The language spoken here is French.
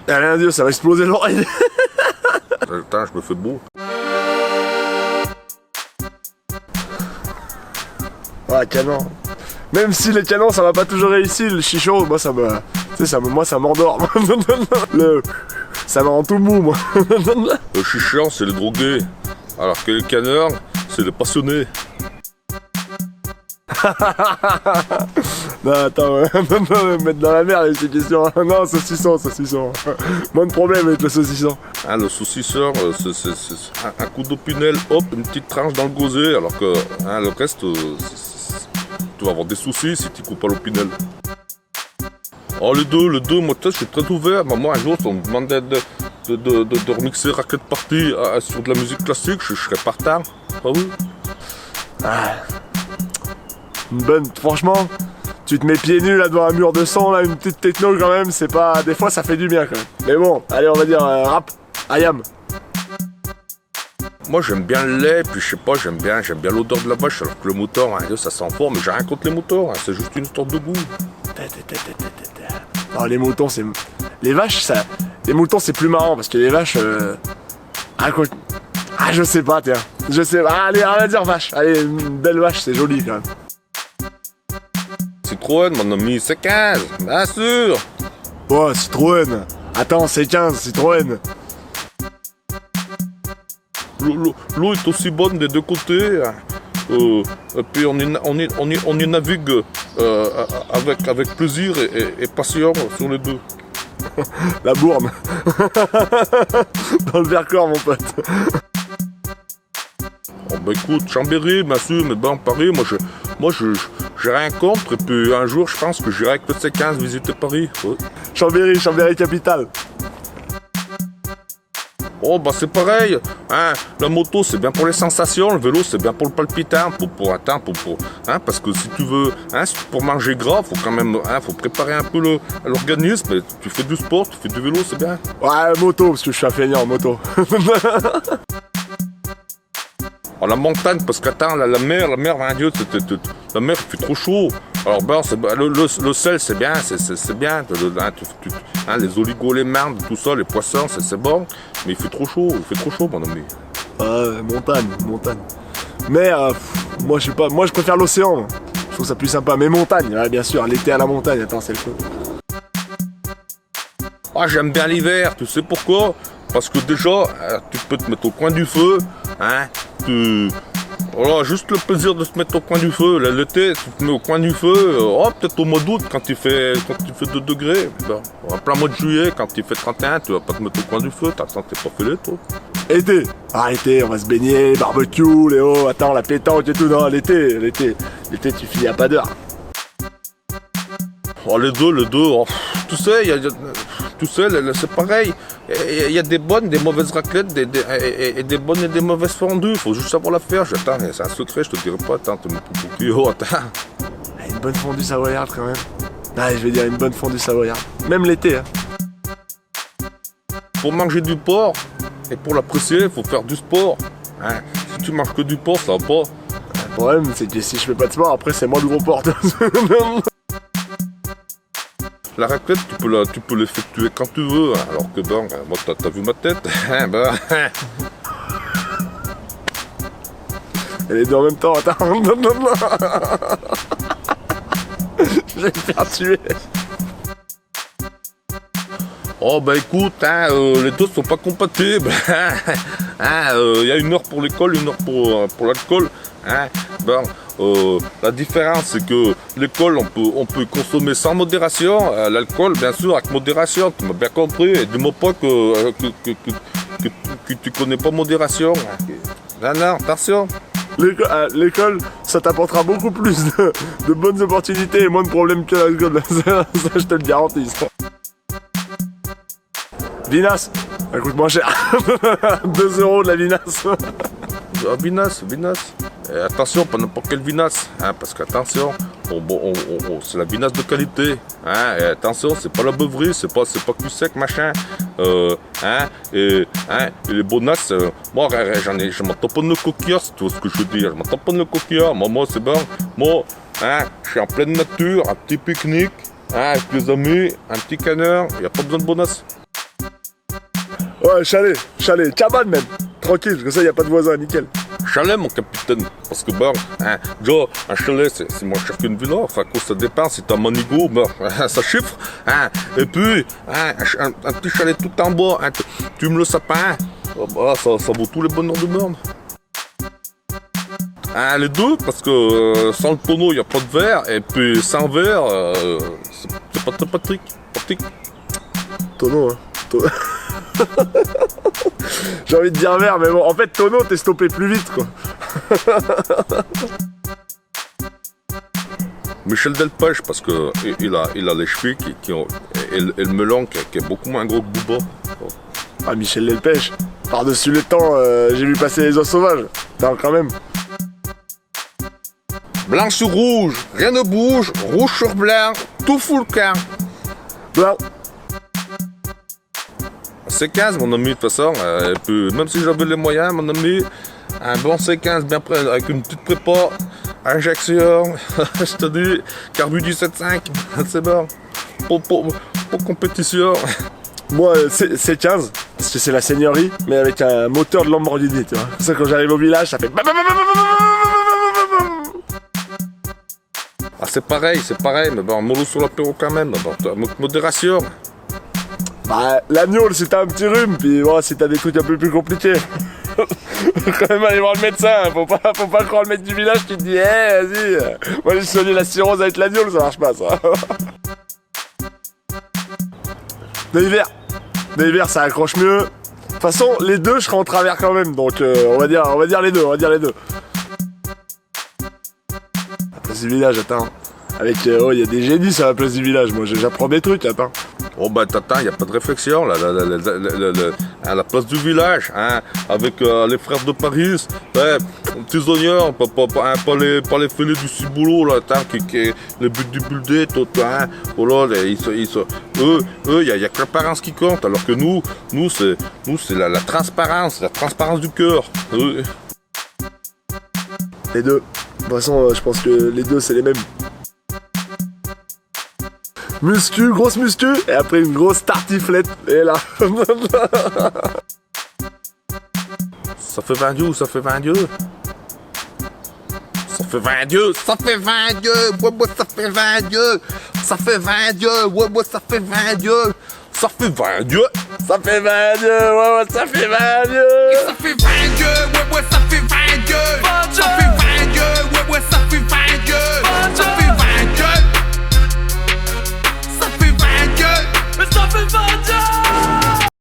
Rien à dire, ça va exploser l'oreille. Attends, je me fais beau. Ah, canon. Même si les canons ça va pas toujours réussir, le chichon, moi ça me. Tu sais, moi ça m'endort. Ça me rend tout mou, moi. Le chichon, c'est les drogués. Alors que les canneurs, c'est les passionnés. Non, attends, mettre dans la merde ces questions. Non, saucisson. Moins de problème avec le saucisson. Hein, le saucisseur, c'est un coup d'opinel, hop, une petite tranche dans le gosé, alors que hein, le reste, tu vas avoir des soucis si tu coupes pas l'opinel. Oh, les deux, moi, je suis très ouvert. Moi, un jour, si on me demandait de remixer Racket Party sur de la musique classique, je serais partant. Ah oui. Ah. Une bonne, franchement, tu te mets pieds nus là devant un mur de son, là, une petite techno quand même, c'est pas. Des fois ça fait du bien quand même. Mais bon, allez, on va dire rap, ayam. Moi j'aime bien le lait, puis je sais pas, j'aime bien l'odeur de la vache, alors que le mouton, hein, ça sent fort, mais j'ai rien contre les moutons, hein, c'est juste une sorte de goût. Non, les moutons, c'est. Les vaches, ça. Les moutons, c'est plus marrant parce que les vaches. Ah, je sais pas, tiens. Je sais pas. Allez, on va dire vache. Allez, une belle vache, c'est joli quand même. Citroën, mon ami, c'est 15, bien sûr. Oh, Citroën. Attends, c'est 15, Citroën. L'eau est aussi bonne des deux côtés. Et puis on y navigue avec plaisir et passion sur les deux. La bourne. Dans le Vercors, mon pote. Oh bah écoute, Chambéry, bien sûr, mais bon, Paris, moi j'ai rien contre. Et puis un jour, je pense que j'irai avec le C15 visiter Paris. Ouais. Chambéry capitale. Oh bah c'est pareil, hein, la moto c'est bien pour les sensations, le vélo c'est bien pour le palpitant, parce que si tu veux, hein, pour manger gras, faut quand même, hein, faut préparer un peu l'organisme, tu fais du sport, tu fais du vélo, c'est bien. Ouais, moto, parce que je suis un feignant, moto. Oh, la montagne, parce qu'attends, la mer, hein, Dieu, la mer il fait trop chaud. Alors ben, le sel c'est bien, c'est bien, hein, les oligos, les merdes, tout ça, les poissons, c'est bon, mais il fait trop chaud mon ami. Montagne. Mer, moi je sais pas, moi je préfère l'océan, je trouve ça plus sympa, mais montagne, ouais, bien sûr, l'été à la montagne, attends, c'est le feu. Ah, j'aime bien l'hiver, tu sais pourquoi? Parce que déjà, tu peux te mettre au coin du feu, hein, voilà, juste le plaisir de se mettre au coin du feu. L'été, tu te mets au coin du feu, peut-être au mois d'août quand il fait 2 degrés. Ben, en plein mois de juillet, quand il fait 31, tu vas pas te mettre au coin du feu, t'as senti pas filer, toi. Été, été, on va se baigner, barbecue, Léo, attends, la pétanque et tout, non, l'été, tu finis à pas d'heure. Oh, les deux, oh, tu sais, c'est pareil. Il y a des bonnes, des mauvaises raclettes, et des bonnes et des mauvaises fondues. Faut juste savoir la faire. Attends, c'est un secret, je te dirai pas. Attends, tu me pour attends. Une bonne fondue savoyarde quand même. Ah, je vais dire une bonne fondue savoyarde. Même l'été, hein. Pour manger du porc, et pour l'apprécier, il faut faire du sport. Hein, si tu manges que du porc, ça va pas. Le problème, c'est que si je fais pas de sport, après c'est moi le gros porc. La raclette, tu peux l'effectuer quand tu veux, hein, alors que bon, moi t'as vu ma tête, ben. Et les deux en même temps, attends. Je vais me faire tuer. Oh bah écoute, hein, les deux sont pas compatibles. Y a 1 heure pour l'école, 1 heure pour l'alcool. Hein, bon, la différence c'est que l'école on peut consommer sans modération, l'alcool bien sûr avec modération, tu m'as bien compris, et dis-moi pas que tu connais pas modération. Non, attention. L'école, ça t'apportera beaucoup plus de bonnes opportunités et moins de problèmes que l'alcool. Ça, je te le garantis. Ça. Vinasse, ça coûte moins cher. 2 € de la vinasse. Ah, vinasse. Et attention, pas n'importe quelle vinasse, hein, parce qu'attention, c'est la vinasse de qualité. Hein, et attention, c'est pas la beuverie, c'est pas cul sec, machin. Et les bonasses, moi, je m'en tamponne le coquillard, si tu vois ce que je veux dire. Je m'en tamponne le coquillard, moi, c'est bon. Moi, hein, je suis en pleine nature, un petit pique-nique, hein, avec les amis, un petit canard, y a pas besoin de bonasses. Ouais, chalet, cabane même. Tranquille, comme ça, y a pas de voisins, nickel. Chalet, mon capitaine, parce que bon, hein, déjà, un chalet, c'est moins cher qu'une villa, enfin, quand ça dépend, si t'as Manigo, bon, ça chiffre, hein, et puis, hein, un petit chalet tout en bois, hein, tu me le sapin, bah, ça vaut tous les bonheurs du monde. Hein, les deux, parce que sans le tonneau, il n'y a pas de verre, et puis sans verre, c'est pas très pratique. Tonneau, hein. J'ai envie de dire verre, mais bon, en fait, tonneau, t'es stoppé plus vite, quoi. Michel Delpech, parce que il a les cheveux et le melon qui est beaucoup moins gros que Booba. Ah, Michel Delpech. Par-dessus le temps, j'ai vu passer les oies sauvages. Non, quand même. Blanc sur rouge, rien ne bouge, rouge sur blanc, tout fout le camp. Blanc. C15, mon ami, de toute façon, et puis, même si j'avais les moyens, mon ami, un bon C15 bien prêt, avec une petite prépa, injection, je te dis, carbu 17.5, c'est bon, pour compétition. Moi, c'est 15, parce que c'est la seigneurie, mais avec un moteur de Lamborghini, tu vois. C'est ça, quand j'arrive au village, ça fait... Ah, c'est pareil, mais bon, mollo sur l'apéro quand même, bon, modération. Bah, l'agneau, c'est un petit rhume, puis bon, si t'as des trucs un peu plus compliqués. Quand même aller voir le médecin, faut pas croire le mec du village qui te dit vas-y, moi j'ai soigné la cirrhose avec l'agneau, ça marche pas ça. Des hivers ça accroche mieux. De toute façon, les deux je serai en travers quand même, donc on va dire les deux, La place du village, attends. Avec, il y a des génies sur la place du village, moi j'apprends des trucs, attends. Oh bah t'attends, y a pas de réflexion là, à la place du village, hein, avec les frères de Paris, ouais, petits oignons, pas les filets du ciboulot là, attends, qui le but du buldé, tout, hein, oh là, eux, y a que l'apparence qui compte, alors que nous c'est la transparence du cœur. Les deux. De toute façon, je pense que les deux c'est les mêmes. Muscu, grosse muscu, et après une grosse tartiflette, et là. Ça fait 20 dieux, ça fait 20 dieux. Ça fait 20 dieux, ça fait 20 dieux, ouais, ouais, ça fait 20 dieux. Ça fait 20 dieux, ouais, ouais, ça fait 20 dieux. Ça fait 20 dieux. Ça fait 20 dieux, ouais, ouais, ça fait 20 dieux. Ça fait 20 dieux, ouais, ouais, ça fait 20 dieux. Ça fait 20 dieux, ouais, ouais, ça fait 20 dieux. Ça fait 20 dieux. Ça fait 20 dieux. Mais ça fait 20 dieux.